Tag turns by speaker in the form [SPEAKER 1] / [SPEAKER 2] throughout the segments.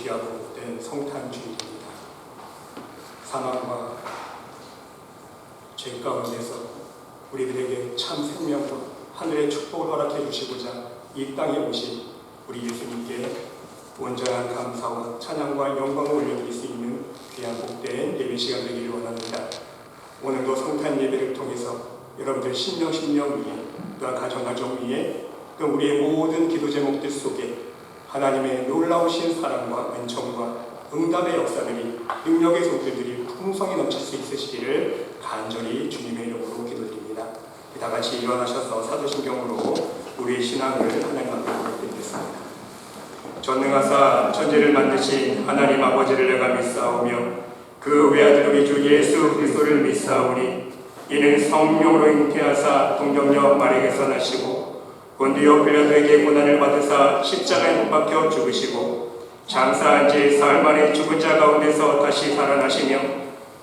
[SPEAKER 1] 귀하고 된 성탄주일입니다. 사망과 죄 가운데서 우리들에게 참 생명과 하늘의 축복을 허락해 주시고자 이 땅에 오신 우리 예수님께 온전한 감사와 찬양과 영광을 올려드릴 수 있는 귀한 복된 예배 시간 되기를 원합니다. 오늘도 성탄 예배를 통해서 여러분들 심령 위에, 또한 가정 위에, 또 우리의 모든 기도 제목들 속에 하나님의 놀라우신 사랑과 은총과 응답의 역사들이, 능력의 손길들이 풍성히 넘칠 수 있으시기를 간절히 주님의 이름으로 기도드립니다. 다 같이 일어나셔서 사도신경으로 우리의 신앙을 하나님 앞에 고백드리겠습니다. 전능하사 천지를 만드신 하나님 아버지를 내가 믿사오며 그 외아들 우리 주 예수 그리스도를 믿사오니 이는 성령으로 잉태하사 동정녀 마리아에서 나시고 본디오 빌라도에게 고난을 받으사 십자가에 못 박혀 죽으시고 장사한 지 사흘 만에 죽은 자 가운데서 다시 살아나시며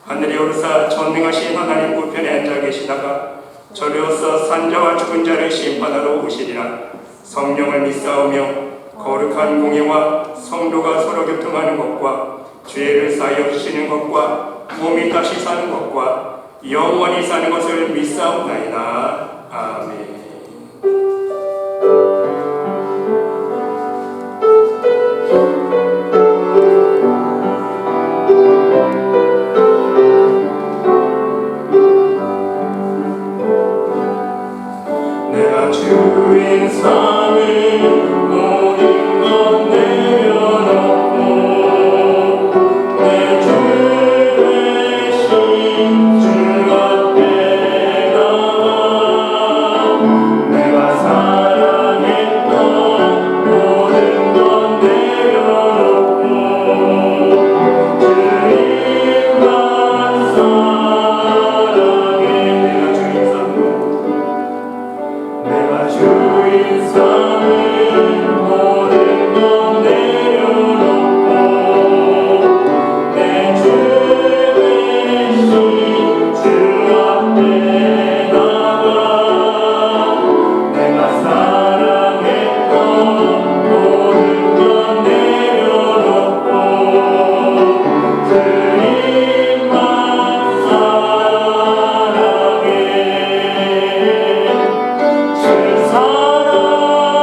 [SPEAKER 1] 하늘에 오르사 전능하신 하나님 우편에 앉아 계시다가 저리로서 산자와 죽은 자를 심판하러 오시리라. 성령을 믿사오며 거룩한 공예와 성도가 서로 교통하는 것과 죄를 사하여 주시는 것과 몸이 다시 사는 것과 영원히 사는 것을 믿사옵나이다. 아멘. 내가 주인 삼을 모든 것 내려놓고 내 주 대신 주 앞에 나와 내가 사랑했던 모든 것 내려놓고 주님만 사랑해. 내가 주인 삼을 모든 것 내려놓고 내 주 대신 주 앞에 나와 내가 사랑했던 모든 것 내려놓고 주님만 사랑해. 주 사랑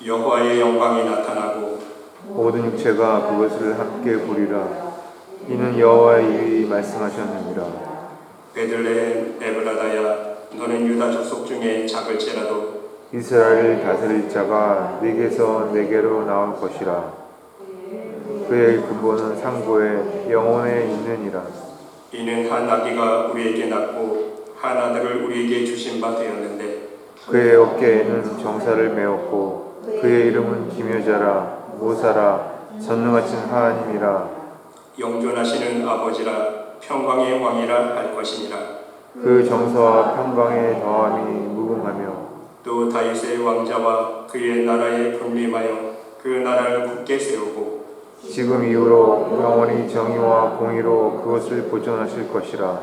[SPEAKER 1] 여호와의 영광이 나타나고
[SPEAKER 2] 모든 육체가 그것을 함께 보리라. 이는 여호와의 입이 말씀하셨느니라.
[SPEAKER 1] 베들레헴 에브라다야, 너는 유다 족속 중에 작을지라도
[SPEAKER 2] 이스라엘을 다스릴 자가 네게서 내게로 나올 것이라. 그의 근본은 상고에 영혼에 있느니라.
[SPEAKER 1] 이는 한 아기가 우리에게 낳고 한 아들을 우리에게 주신 바 되었는데
[SPEAKER 2] 그의 어깨에는 정사를 메었고 그의 이름은 기묘자라, 모사라, 전능하신 하나님이라.
[SPEAKER 1] 영존하시는 아버지라, 평강의 왕이라 할 것이니라.
[SPEAKER 2] 그 정사와 평강의 더함이 무궁하며
[SPEAKER 1] 또 다윗의 왕자와 그의 나라에 군림하여 그 나라를 굳게 세우고
[SPEAKER 2] 지금 이후로 영원히 정의와 공의로 그것을 보존하실 것이라.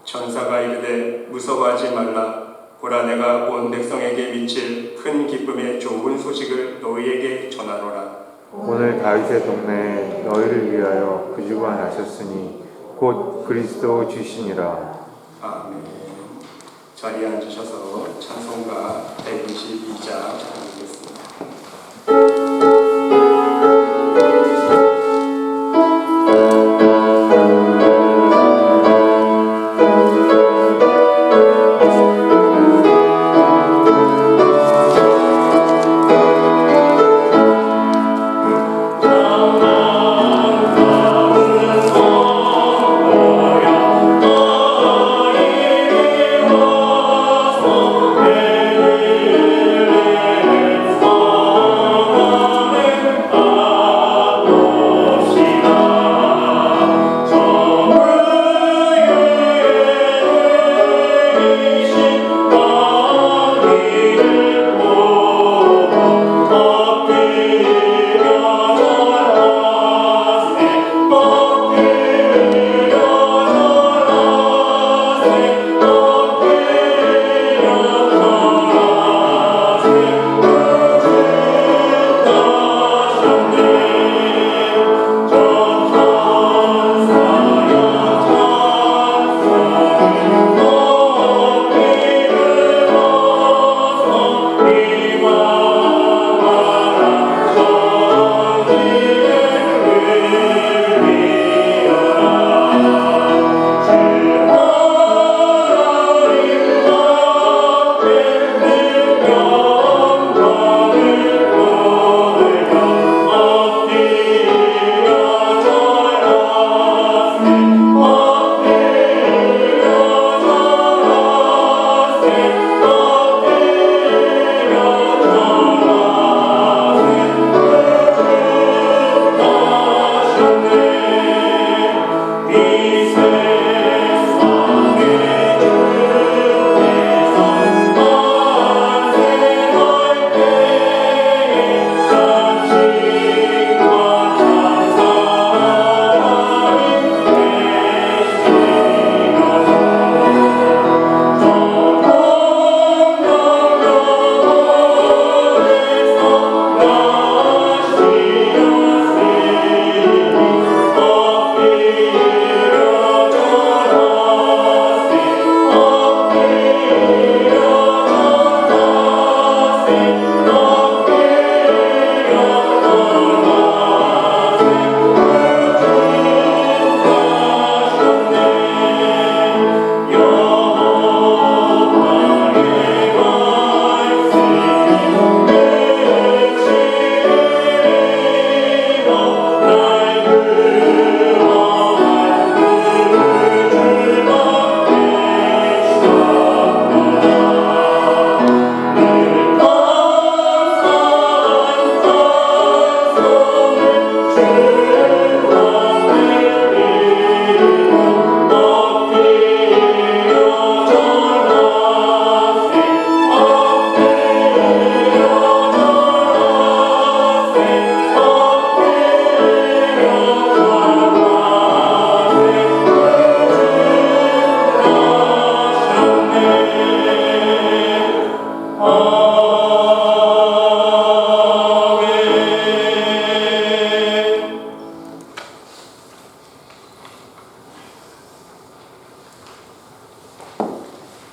[SPEAKER 1] 천사가 이르되 무서워하지 말라. 보라, 내가 온 백성에게 미칠 큰 기쁨의 좋은 소식을 너희에게 전하노라.
[SPEAKER 2] 오늘 다윗의 동네에 너희를 위하여 구주가 나셨으니 곧 그리스도 주시니라.
[SPEAKER 1] 아멘. 자리에 앉으셔서 찬송가 122장 드리겠습니다.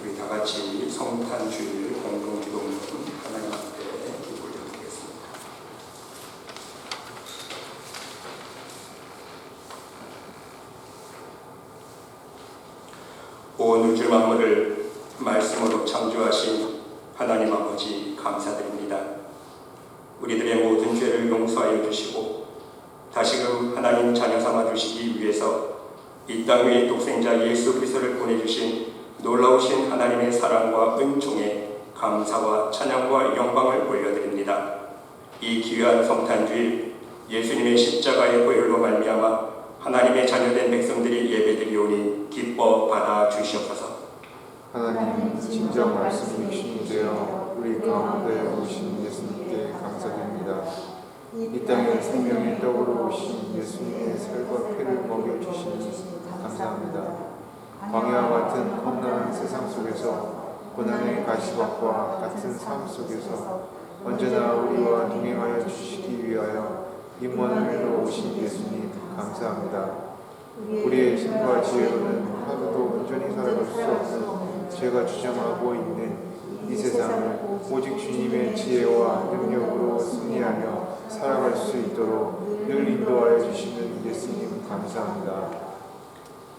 [SPEAKER 1] 우리 다 같이 성탄주일 공동기도문 하나님 앞에 기도를 드리겠습니다. 온 우주 만물을 말씀으로 창조하신 하나님 아버지 감사드립니다. 우리들의 모든 죄를 용서하여 주시고 다시금 하나님 자녀 삼아 주시기 위해서 이 땅 위에 독생자 예수 그리스도를 보내주신 놀라우신 하나님의 사랑과 은총에 감사와 찬양과 영광을 올려드립니다. 이 귀한 성탄주일 예수님의 십자가의 보혈로 말미암아 하나님의 자녀된 백성들이 예배드리오니 기뻐 받아 주시옵소서.
[SPEAKER 2] 하나님 진정 말씀 육신이 되어 우리 가운데 오신 예수님께 감사드립니다. 이 땅에 생명의 떡으로 오신 예수님의 살과 피를 먹여주시니 감사합니다. 광야와 같은 험난한 세상 속에서 고난의 가시밭과 같은 삶 속에서 언제나 우리와 동행하여 주시기 위하여 임원으로 오신 예수님 감사합니다. 우리의 힘과 지혜로는 하루도 온전히 살아갈 수 없는 죄가 주장하고 있는 이 세상을 오직 주님의 지혜와 능력으로 승리하며 살아갈 수 있도록 늘 인도하여 주시는 예수님 감사합니다.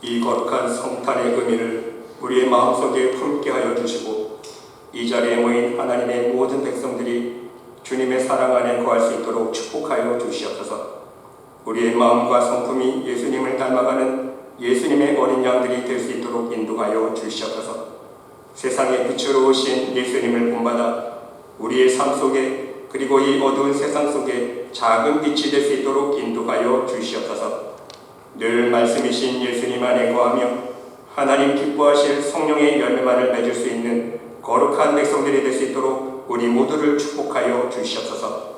[SPEAKER 1] 이 거룩한 성탄의 의미를 우리의 마음속에 품게 하여 주시고 이 자리에 모인 하나님의 모든 백성들이 주님의 사랑 안에 거할 수 있도록 축복하여 주시옵소서. 우리의 마음과 성품이 예수님을 닮아가는 예수님의 어린 양들이 될 수 있도록 인도하여 주시옵소서. 세상의 빛으로 오신 예수님을 본받아 우리의 삶 속에 그리고 이 어두운 세상 속에 작은 빛이 될 수 있도록 인도하여 주시옵소서. 늘 말씀이신 예수님 안에 거하며 하나님 기뻐하실 성령의 열매만을 맺을 수 있는 거룩한 백성들이 될 수 있도록 우리 모두를 축복하여 주시옵소서.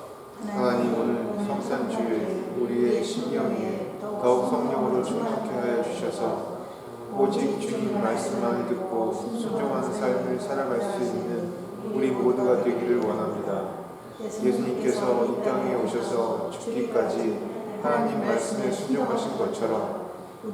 [SPEAKER 2] 하나님 오늘 성탄주일 우리의 심령에 더욱 성령으로 충만케 하여 주셔서 오직 주님 말씀만 듣고 순종하는 삶을 살아갈 수 있는 우리 모두가 되기를 원합니다. 예수님께서 이 땅에 오셔서 죽기까지 하나님 말씀에 순종하신 것처럼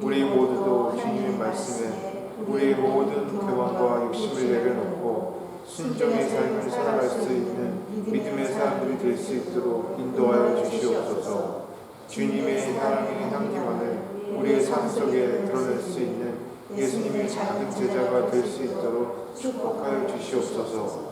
[SPEAKER 2] 우리 모두도 주님의 말씀에 우리의 모든 교만과 욕심을 내려놓고 순종의 삶을 살아갈 수 있는 믿음의 사람들이 될 수 있도록 인도하여 주시옵소서. 주님의 사랑의 향기만을 우리의 삶 속에 드러낼 수 있는 예수님의 작은 제자가 될 수 있도록 축복하여 주시옵소서.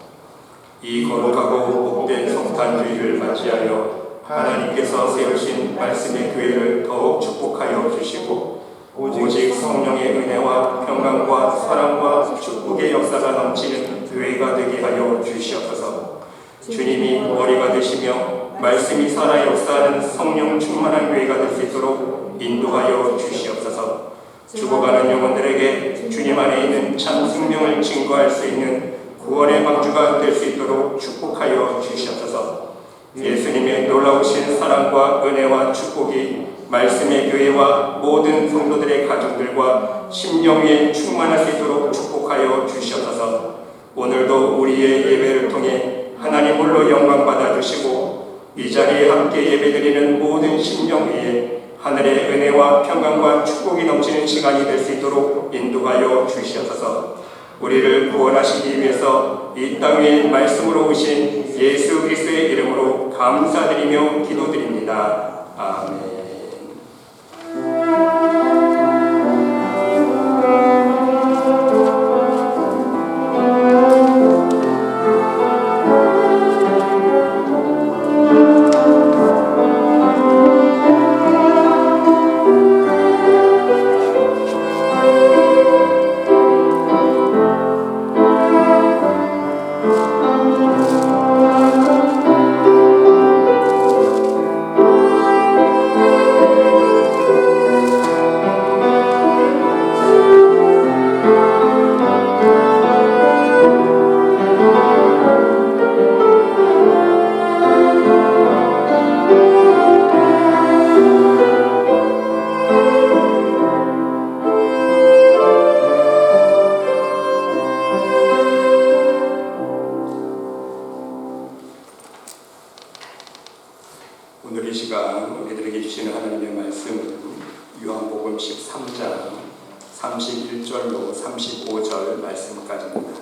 [SPEAKER 1] 이 거룩하고 복된 성탄주일을 맞이하여 하나님께서 세우신 말씀의 교회를 더욱 축복하여 주시고 오직 성령의 은혜와 평강과 사랑과 축복의 역사가 넘치는 교회가 되게 하여 주시옵소서. 주님이 머리가 되시며 말씀이 살아 역사하는 성령 충만한 교회가 될 수 있도록 인도하여 주시옵소서. 죽어가는 영혼들에게 주님 안에 있는 참 생명을 증거할 수 있는 구원의 방주가 될 수 있도록 축복하여 주시옵소서. 예수님의 놀라우신 사랑과 은혜와 축복이 말씀의 교회와 모든 성도들의 가족들과 심령 위에 충만할 수 있도록 축복하여 주시옵소서. 오늘도 우리의 예배를 통해 하나님 홀로 영광 받아 주시고 이 자리에 함께 예배드리는 모든 심령 위에 하늘의 은혜와 평강과 축복이 넘치는 시간이 될 수 있도록 인도하여 주시옵소서. 우리를 구원하시기 위해서 이 땅 위에 말씀으로 오신 예수 그리스도의 이름으로 감사드리며 기도드립니다. 아멘. 오늘 이 시간 우리들에게 주시는 하나님의 말씀은 요한복음 13장 31절로 35절 말씀까지입니다.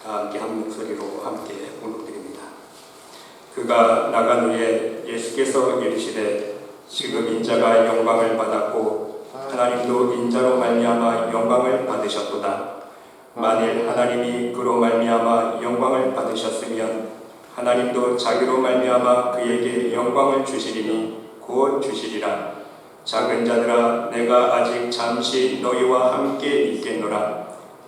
[SPEAKER 1] 다 함께 한 목소리로 함께 봉독드립니다. 그가 나간 후에 예수께서 이르시되 지금 인자가 영광을 받았고 하나님도 인자로 말미암아 영광을 받으셨도다. 만일 하나님이 그로 말미암아 영광을 받으셨으면 하나님도 자기로 말미암아 그에게 영광을 주시리니 곧 주시리라. 작은 자들아, 내가 아직 잠시 너희와 함께 있겠노라.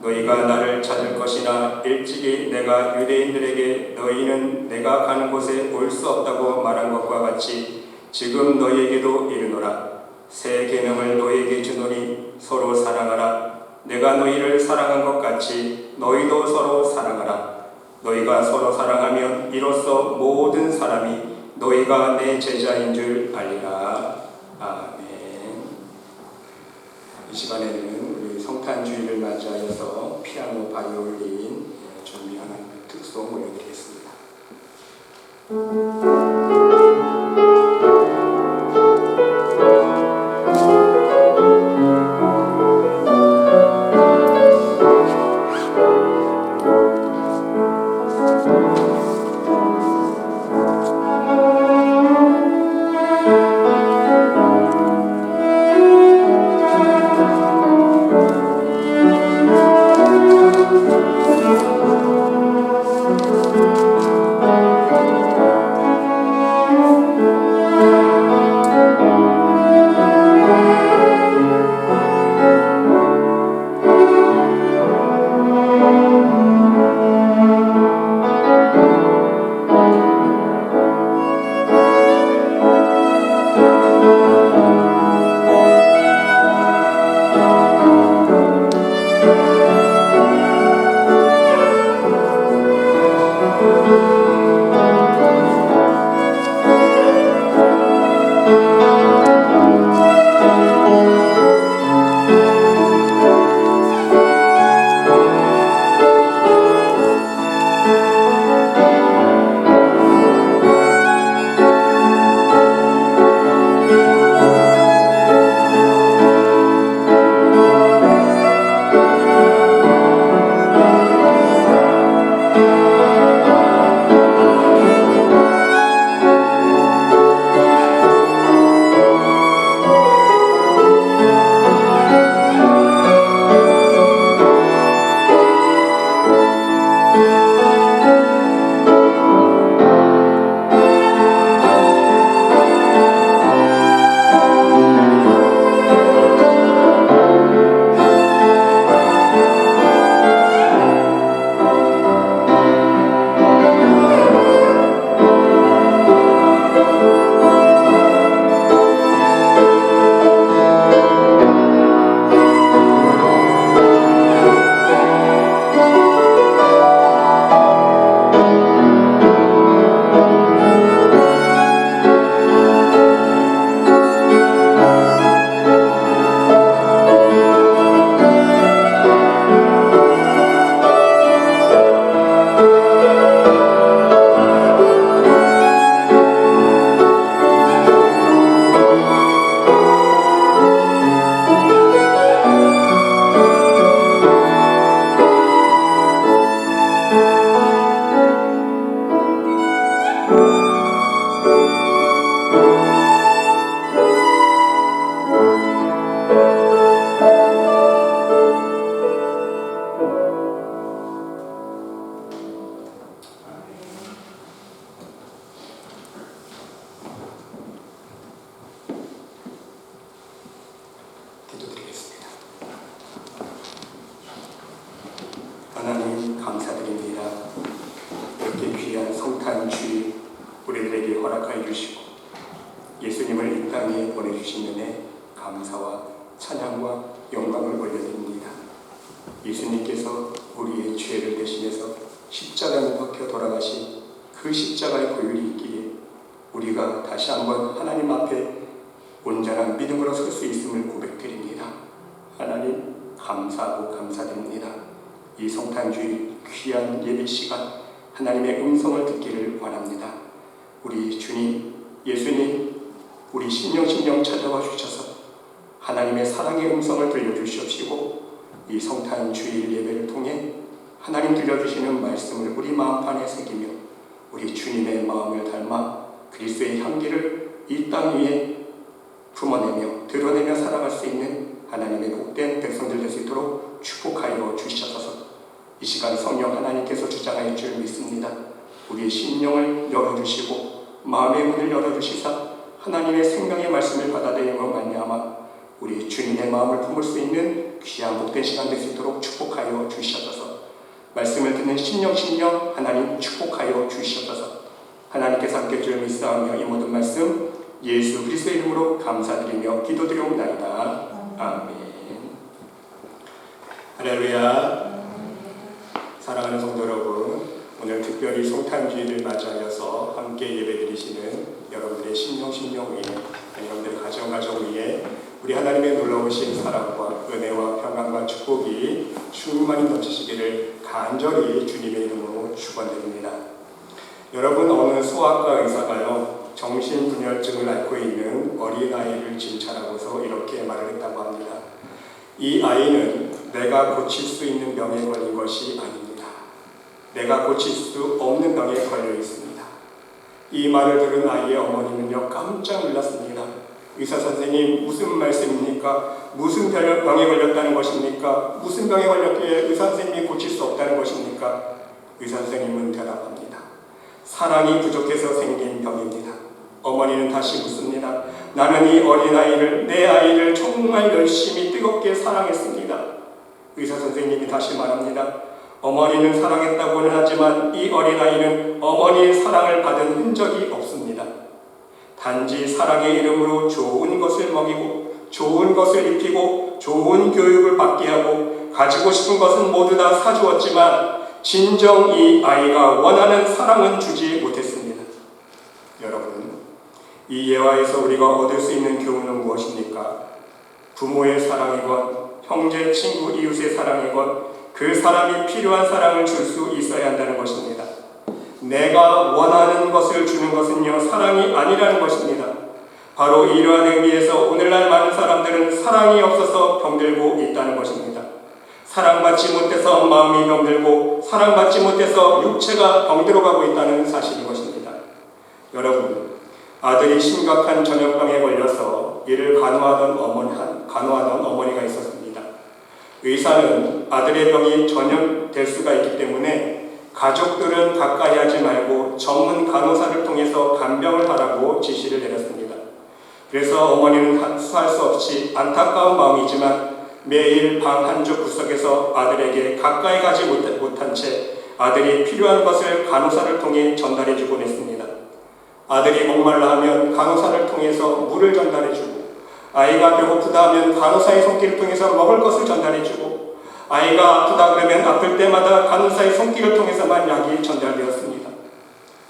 [SPEAKER 1] 너희가 나를 찾을 것이나 일찍이 내가 유대인들에게 너희는 내가 가는 곳에 올 수 없다고 말한 것과 같이 지금 너희에게도 이르노라. 새 계명을 너희에게 주노니 서로 사랑하라. 내가 너희를 사랑한 것 같이 너희도 서로 사랑하라. 너희가 서로 사랑하면 이로써 모든 사람이 너희가 내 제자인 줄 알리라. 아멘. 이 시간에는 우리 성탄주의를 맞이하여서 피아노 바이올린 준비하는 특송 보여드리겠습니다. 기도드리겠습니다. 하나님 감사드립니다. 이렇게 귀한 성탄주일 우리들에게 허락하여 주시고 예수님을 이 땅에 보내주신 은혜 감사와 찬양과 영광을 올려드립니다. 예수님께서 우리의 죄를 대신해서 십자가에 못 박혀 돌아가신 그 십자가의 고율이 있기에 우리가 다시 한번 하나님 앞에 온전한 믿음으로 설 수 있음을 고백드립니다. 하나님 감사하고 감사드립니다. 이 성탄주일 귀한 예배 시간 하나님의 음성을 듣기를 원합니다. 우리 주님 예수님 우리 심령 찾아와 주셔서 하나님의 사랑의 음성을 들려주시옵시고 이 성탄주일 예배를 통해 하나님 들려주시는 말씀을 우리 마음판에 새기며 우리 주님의 마음을 닮아 그리스도의 향기를 이 땅 위에 품어내며 드러내며 살아갈 수 있는 하나님의 복된 백성들 될 수 있도록 축복하여 주시옵소서. 이 시간 성령 하나님께서 주장할 줄 믿습니다. 우리의 심령을 열어주시고 마음의 문을 열어주시사 하나님의 생명의 말씀을 받아들임으로 말미암아 우리 주님의 마음을 품을 수 있는 귀한 복된 시간 될 수 있도록 축복하여 주시옵소서. 말씀을 듣는 심령 하나님 축복하여 주시옵소서. 하나님께서 함께 줄 믿사오며 이 모든 말씀 예수 그리스도의 이름으로 감사드리며 기도드리옵나이다. 아멘. 할렐루야. 사랑하는 성도 여러분, 오늘 특별히 성탄주의를 맞이하여서 함께 예배드리시는 여러분들의 심령 위에, 여러분들의 가정 위에 우리 하나님의 놀라우신 사랑과 은혜와 평안과 축복이 충만히 넘치시기를 간절히 주님의 이름으로 축원드립니다. 여러분, 어느 소아과 의사가요, 정신분열증을 앓고 있는 어린아이를 진찰하고서 이렇게 말을 했다고 합니다. 이 아이는 내가 고칠 수 있는 병에 걸린 것이 아닙니다. 내가 고칠 수 없는 병에 걸려 있습니다. 이 말을 들은 아이의 어머니는요, 깜짝 놀랐습니다. 의사 선생님, 무슨 말씀입니까? 무슨 병에 걸렸다는 것입니까? 무슨 병에 걸렸기에 의사 선생님이 고칠 수 없다는 것입니까? 의사 선생님은 대답합니다. 사랑이 부족해서 생긴 병입니다. 어머니는 다시 묻습니다. 나는 이 어린아이를, 내 아이를 정말 열심히 뜨겁게 사랑했습니다. 의사 선생님이 다시 말합니다. 어머니는 사랑했다고는 하지만 이 어린아이는 어머니의 사랑을 받은 흔적이 없습니다. 단지 사랑의 이름으로 좋은 것을 먹이고 좋은 것을 입히고 좋은 교육을 받게 하고 가지고 싶은 것은 모두 다 사주었지만 진정 이 아이가 원하는 사랑은 주지 못했습니다. 여러분, 이 예화에서 우리가 얻을 수 있는 교훈은 무엇입니까? 부모의 사랑이건 형제, 친구, 이웃의 사랑이건 그 사람이 필요한 사랑을 줄 수 있어야 한다는 것입니다. 내가 원하는 것을 주는 것은요, 사랑이 아니라는 것입니다. 바로 이러한 의미에서 오늘날 많은 사람들은 사랑이 없어서 병들고 있다는 것입니다. 사랑받지 못해서 마음이 병들고 사랑받지 못해서 육체가 병들어가고 있다는 사실인 것입니다. 여러분, 아들이 심각한 전염병에 걸려서 이를 간호하던 어머니가 있었습니다. 의사는 아들의 병이 전염될 수가 있기 때문에 가족들은 가까이 하지 말고 전문 간호사를 통해서 간병을 하라고 지시를 내렸습니다. 그래서 어머니는 수할 수 없이 안타까운 마음이지만 매일 방 한쪽 구석에서 아들에게 가까이 가지 못한 채 아들이 필요한 것을 간호사를 통해 전달해주곤 했습니다. 아들이 목말라 하면 간호사를 통해서 물을 전달해주고, 아이가 배고프다 하면 간호사의 손길을 통해서 먹을 것을 전달해주고, 아이가 아프다 그러면 아플 때마다 간호사의 손길을 통해서만 약이 전달되었습니다.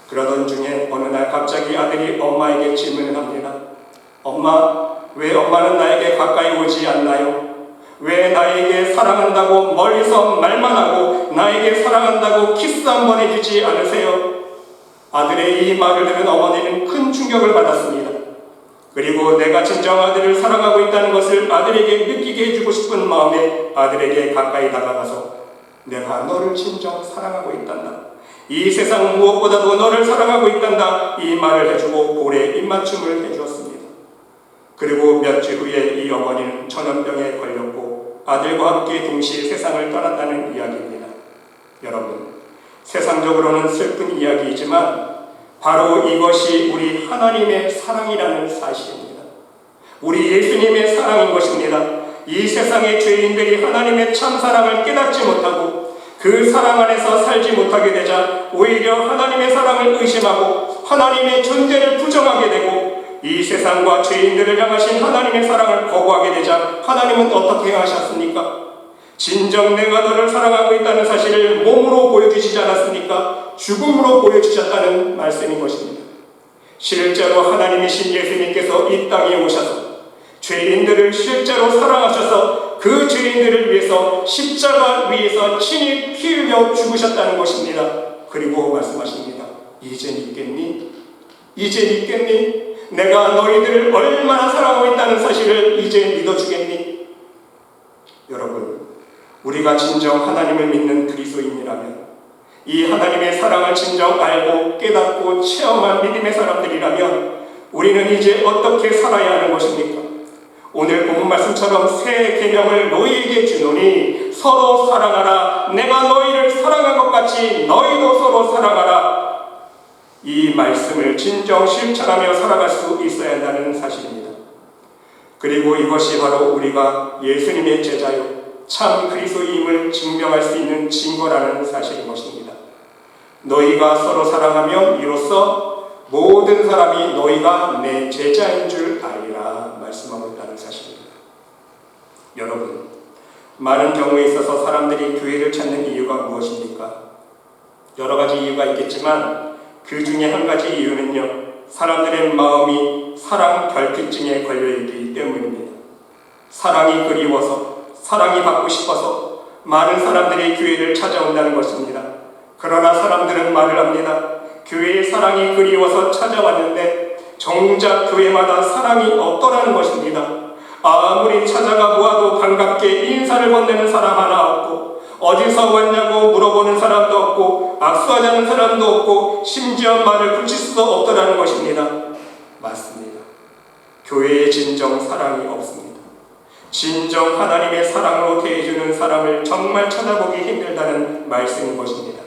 [SPEAKER 1] 그러던 중에 어느 날 갑자기 아들이 엄마에게 질문을 합니다. 엄마, 왜 엄마는 나에게 가까이 오지 않나요? 왜 나에게 사랑한다고 멀리서 말만 하고 나에게 사랑한다고 키스 한 번 해주지 않으세요? 아들의 이 말을 들은 어머니는 큰 충격을 받았습니다. 그리고 내가 진정 아들을 사랑하고 있다는 것을 아들에게 느끼게 해주고 싶은 마음에 아들에게 가까이 다가가서 내가 너를 진정 사랑하고 있단다. 이 세상 무엇보다도 너를 사랑하고 있단다. 이 말을 해주고 볼에 입맞춤을 해주었습니다. 그리고 몇 주 후에 이 어머니는 전염병에 걸렸고 아들과 함께 동시에 세상을 떠났다는 이야기입니다. 여러분, 세상적으로는 슬픈 이야기이지만 바로 이것이 우리 하나님의 사랑이라는 사실입니다. 우리 예수님의 사랑인 것입니다. 이 세상의 죄인들이 하나님의 참 사랑을 깨닫지 못하고 그 사랑 안에서 살지 못하게 되자 오히려 하나님의 사랑을 의심하고 하나님의 존재를 부정하게 되고 이 세상과 죄인들을 향하신 하나님의 사랑을 거부하게 되자 하나님은 어떻게 하셨습니까? 진정 내가 너를 사랑하고 있다는 사실을 몸으로 보여주시지 않았습니까? 죽음으로 보여주셨다는 말씀인 것입니다. 실제로 하나님이신 예수님께서 이 땅에 오셔서 죄인들을 실제로 사랑하셔서 그 죄인들을 위해서 십자가 위에서 친히 피 흘려 죽으셨다는 것입니다. 그리고 말씀하십니다. 이제 믿겠니? 이제 믿겠니? 내가 너희들을 얼마나 사랑하고 있다는 사실을 이제 믿어주겠니? 여러분, 우리가 진정 하나님을 믿는 그리스도인이라면 이 하나님의 사랑을 진정 알고 깨닫고 체험한 믿음의 사람들이라면 우리는 이제 어떻게 살아야 하는 것입니까? 오늘 본문 말씀처럼 새 계명을 너희에게 주노니 서로 사랑하라. 내가 너희를 사랑한 것 같이 너희도 서로 사랑하라. 이 말씀을 진정 실천하며 살아갈 수 있어야 한다는 사실입니다. 그리고 이것이 바로 우리가 예수님의 제자요 참 그리스도임을 증명할 수 있는 증거라는 사실인 것입니다. 너희가 서로 사랑하면 이로써 모든 사람이 너희가 내 제자인 줄 알리라 말씀하고 있다는 사실입니다. 여러분, 많은 경우에 있어서 사람들이 교회를 찾는 이유가 무엇입니까? 여러 가지 이유가 있겠지만 그 중에 한 가지 이유는요, 사람들의 마음이 사랑 결핍증에 걸려있기 때문입니다. 사랑이 그리워서, 사랑이 받고 싶어서 많은 사람들이 교회를 찾아온다는 것입니다. 그러나 사람들은 말을 합니다. 교회의 사랑이 그리워서 찾아왔는데 정작 교회마다 사랑이 없더라는 것입니다. 아무리 찾아가 보아도 반갑게 인사를 건네는 사람 하나 없고, 어디서 왔냐고 물어보는 사람도 없고, 악수하자는 사람도 없고, 심지어 말을 붙일 수도 없더라는 것입니다. 맞습니다. 교회에 진정 사랑이 없습니다. 진정 하나님의 사랑으로 대해주는 사람을 정말 찾아보기 힘들다는 말씀인 것입니다.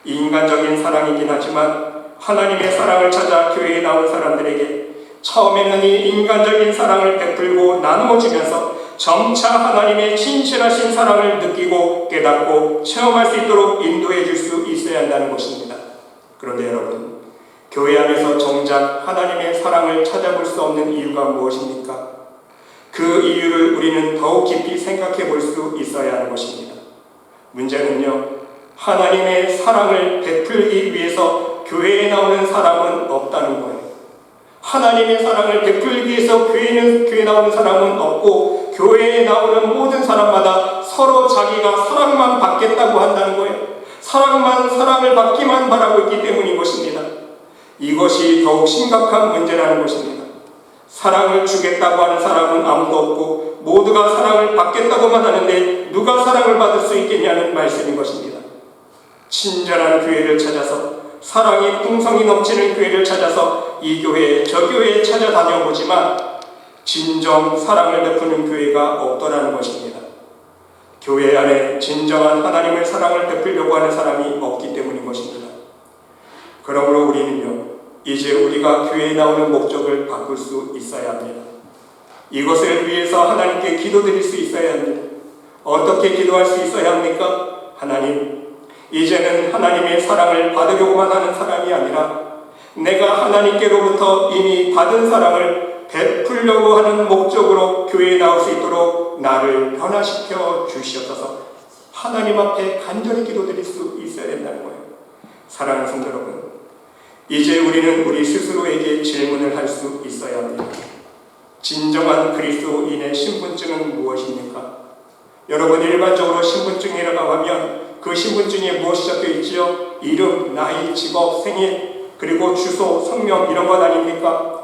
[SPEAKER 1] 인간적인 사랑이긴 하지만 하나님의 사랑을 찾아 교회에 나온 사람들에게 처음에는 이 인간적인 사랑을 베풀고 나누어주면서 점차 하나님의 진실하신 사랑을 느끼고 깨닫고 체험할 수 있도록 인도해 줄 수 있어야 한다는 것입니다. 그런데 여러분, 교회 안에서 정작 하나님의 사랑을 찾아볼 수 없는 이유가 무엇입니까? 그 이유를 우리는 더욱 깊이 생각해 볼 수 있어야 하는 것입니다. 문제는요, 하나님의 사랑을 베풀기 위해서 교회에 나오는 사람은 없다는 거예요. 하나님의 사랑을 베풀기 위해서 교회에 나오는 사람은 없고, 교회에 나오는 모든 사람마다 서로 자기가 사랑만 받겠다고 한다는 거예요. 사랑을 받기만 바라고 있기 때문인 것입니다. 이것이 더욱 심각한 문제라는 것입니다. 사랑을 주겠다고 하는 사람은 아무도 없고, 모두가 사랑을 받겠다고만 하는데 누가 사랑을 받을 수 있겠냐는 말씀인 것입니다. 친절한 교회를 찾아서, 사랑이 풍성이 넘치는 교회를 찾아서 이 교회 저 교회에 찾아다녀보지만 진정 사랑을 베푸는 교회가 없더라는 것입니다. 교회 안에 진정한 하나님의 사랑을 베풀려고 하는 사람이 없기 때문인 것입니다. 그러므로 우리는요, 이제 우리가 교회에 나오는 목적을 바꿀 수 있어야 합니다. 이것을 위해서 하나님께 기도드릴 수 있어야 합니다. 어떻게 기도할 수 있어야 합니까? 하나님, 이제는 하나님의 사랑을 받으려고만 하는 사람이 아니라 내가 하나님께로부터 이미 받은 사랑을 베풀려고 하는 목적으로 교회에 나올 수 있도록 나를 변화시켜 주시옵소서. 하나님 앞에 간절히 기도드릴 수 있어야 된다는 거예요. 사랑하는 성도 여러분, 이제 우리는 우리 스스로에게 질문을 할 수 있어야 합니다. 진정한 그리스도인의 신분증은 무엇입니까? 여러분, 일반적으로 신분증이라고 하면 그 신분증에 무엇이 적혀 있지요? 이름, 나이, 직업, 생일, 그리고 주소, 성명 이런 것 아닙니까?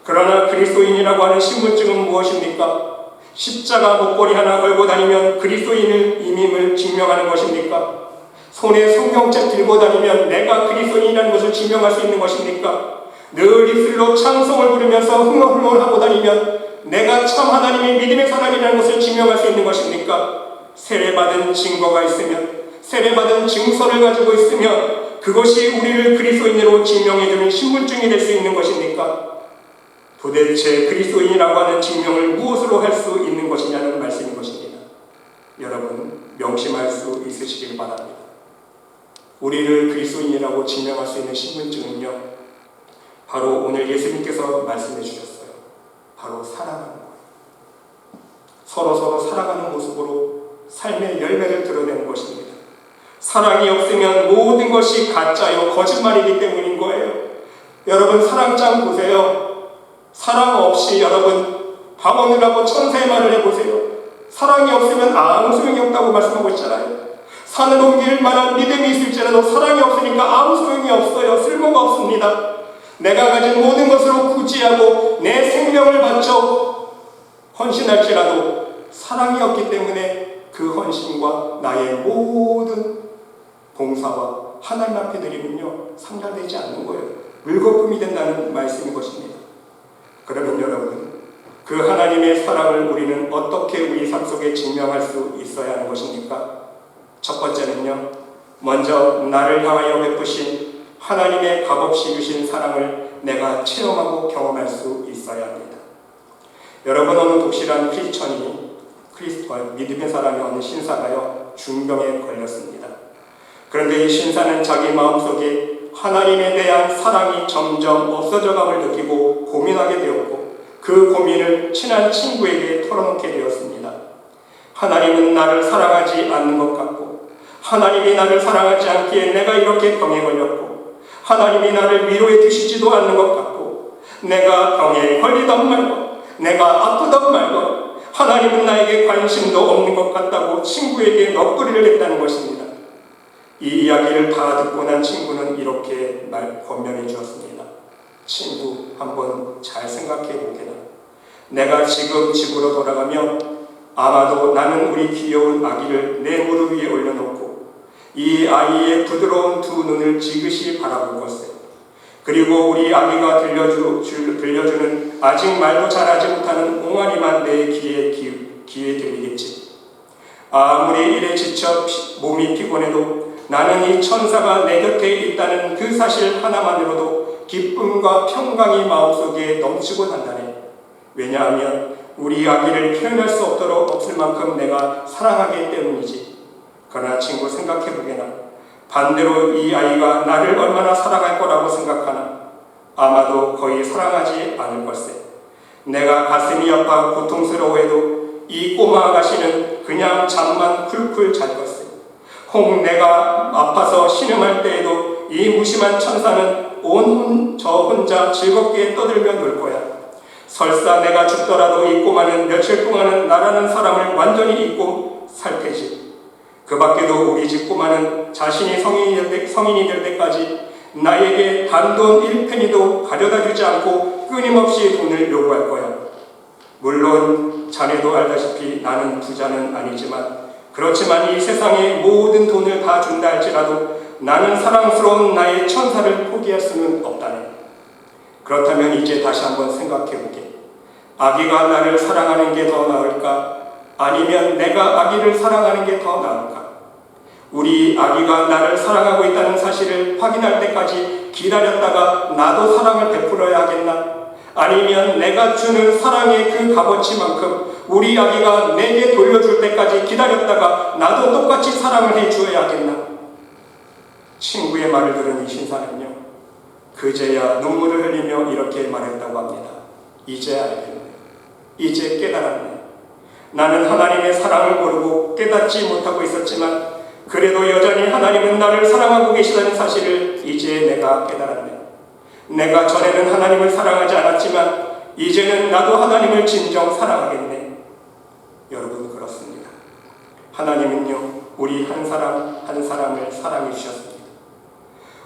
[SPEAKER 1] 그러나 그리스도인이라고 하는 신분증은 무엇입니까? 십자가 목걸이 하나 걸고 다니면 그리스도인임을 증명하는 것입니까? 손에 성경책 들고 다니면 내가 그리스도인이라는 것을 증명할 수 있는 것입니까? 늘 입술로 찬송을 부르면서 흥얼흥얼하고 다니면 내가 참 하나님의 믿음의 사람이라는 것을 증명할 수 있는 것입니까? 세례받은 증거가 있으면, 세례받은 증서를 가지고 있으면 그것이 우리를 그리스도인으로 증명해주는 신분증이 될 수 있는 것입니까? 도대체 그리스도인이라고 하는 증명을 무엇으로 할 수 있는 것이냐는 말씀인 것입니다. 여러분, 명심할 수 있으시길 바랍니다. 우리를 그리스도인이라고 증명할 수 있는 신분증은요, 바로 오늘 예수님께서 말씀해 주셨어요. 바로 사랑하는 거예요. 서로 사랑하는 모습으로 삶의 열매를 드러내는 것입니다. 사랑이 없으면 모든 것이 가짜요, 거짓말이기 때문인 거예요. 여러분, 사랑장 보세요. 사랑 없이 여러분 방언을 하고 천사의 말을 해보세요. 사랑이 없으면 아무 소용이 없다고 말씀하고 있잖아요. 산을 옮길 만한 믿음이 있을지라도 사랑이 없으니까 아무 소용이 없어요. 쓸모가 없습니다. 내가 가진 모든 것으로 구제하고 내 생명을 바쳐 헌신할지라도 사랑이 없기 때문에 그 헌신과 나의 모든 봉사와 하나님 앞에 드리면요 상달되지 않는 거예요. 물거품이 된다는 말씀인 것입니다. 그러면 여러분, 그 하나님의 사랑을 우리는 어떻게 우리 삶 속에 증명할 수 있어야 하는 것입니까? 첫 번째는요, 먼저 나를 향하여 베푸신 하나님의 값없이 주신 사랑을 내가 체험하고 경험할 수 있어야 합니다. 여러분, 어느 독실한 크리스천이 믿음의 사람이 어느 신사가요 중병에 걸렸습니다. 그런데 이 신사는 자기 마음속에 하나님에 대한 사랑이 점점 없어져감을 느끼고 고민하게 되었고, 그 고민을 친한 친구에게 털어놓게 되었습니다. 하나님은 나를 사랑하지 않는 것 같고, 하나님이 나를 사랑하지 않기에 내가 이렇게 병에 걸렸고, 하나님이 나를 위로해 주시지도 않는 것 같고, 내가 병에 걸리던 말고 내가 아프던 말고 하나님은 나에게 관심도 없는 것 같다고 친구에게 넋두리를 했다는 것입니다. 이 이야기를 다 듣고 난 친구는 이렇게 권면해 주었습니다. 친구, 한번 잘 생각해 보게나. 내가 지금 집으로 돌아가면 아마도 나는 우리 귀여운 아기를 내 무릎 위에 올려놓고 이 아이의 부드러운 두 눈을 지그시 바라볼 것을, 그리고 우리 아기가 들려주는 아직 말도 잘하지 못하는 옹알이만 내 귀에 들리겠지. 아무리 일에 지쳐 몸이 피곤해도 나는 이 천사가 내 곁에 있다는 그 사실 하나만으로도 기쁨과 평강이 마음속에 넘치곤 한다네. 왜냐하면 우리 아기를 표현할 수 없을 만큼 내가 사랑하기 때문이지. 그러나 친구, 생각해보게나. 반대로 이 아이가 나를 얼마나 사랑할 거라고 생각하나? 아마도 거의 사랑하지 않을 걸세. 내가 가슴이 아파 고통스러워해도 이 꼬마 아가씨는 그냥 잠만 쿨쿨 잘 걸세. 혹 내가 아파서 신음할 때에도 이 무심한 천사는 저 혼자 즐겁게 떠들며 놀 거야. 설사 내가 죽더라도 이 꼬마는 며칠 동안은 나라는 사람을 완전히 잊고 살 테지. 그 밖에도 우리 집 꼬마는 자신이 성인이 될 때까지 나에게 단돈 1페니도 가져다 주지 않고 끊임없이 돈을 요구할 거야. 물론 자네도 알다시피 나는 부자는 아니지만, 그렇지만 이 세상의 모든 돈을 다 준다 할지라도 나는 사랑스러운 나의 천사를 포기할 수는 없다네. 그렇다면 이제 다시 한번 생각해보게. 아기가 나를 사랑하는 게 더 나을까? 아니면 내가 아기를 사랑하는 게 더 나을까? 우리 아기가 나를 사랑하고 있다는 사실을 확인할 때까지 기다렸다가 나도 사랑을 베풀어야 하겠나? 아니면 내가 주는 사랑의 그 값어치만큼 우리 아기가 내게 돌려줄 때까지 기다렸다가 나도 똑같이 사랑을 해주어야 하겠나? 친구의 말을 들은 이 신사는요, 그제야 눈물을 흘리며 이렇게 말했다고 합니다. 이제 알겠네. 이제 깨달았네. 나는 하나님의 사랑을 모르고 깨닫지 못하고 있었지만, 그래도 여전히 하나님은 나를 사랑하고 계시다는 사실을 이제 내가 깨달았네. 내가 전에는 하나님을 사랑하지 않았지만 이제는 나도 하나님을 진정 사랑하겠네. 여러분, 그렇습니다. 하나님은요, 우리 한 사람 한 사람을 사랑해 주셨습니다.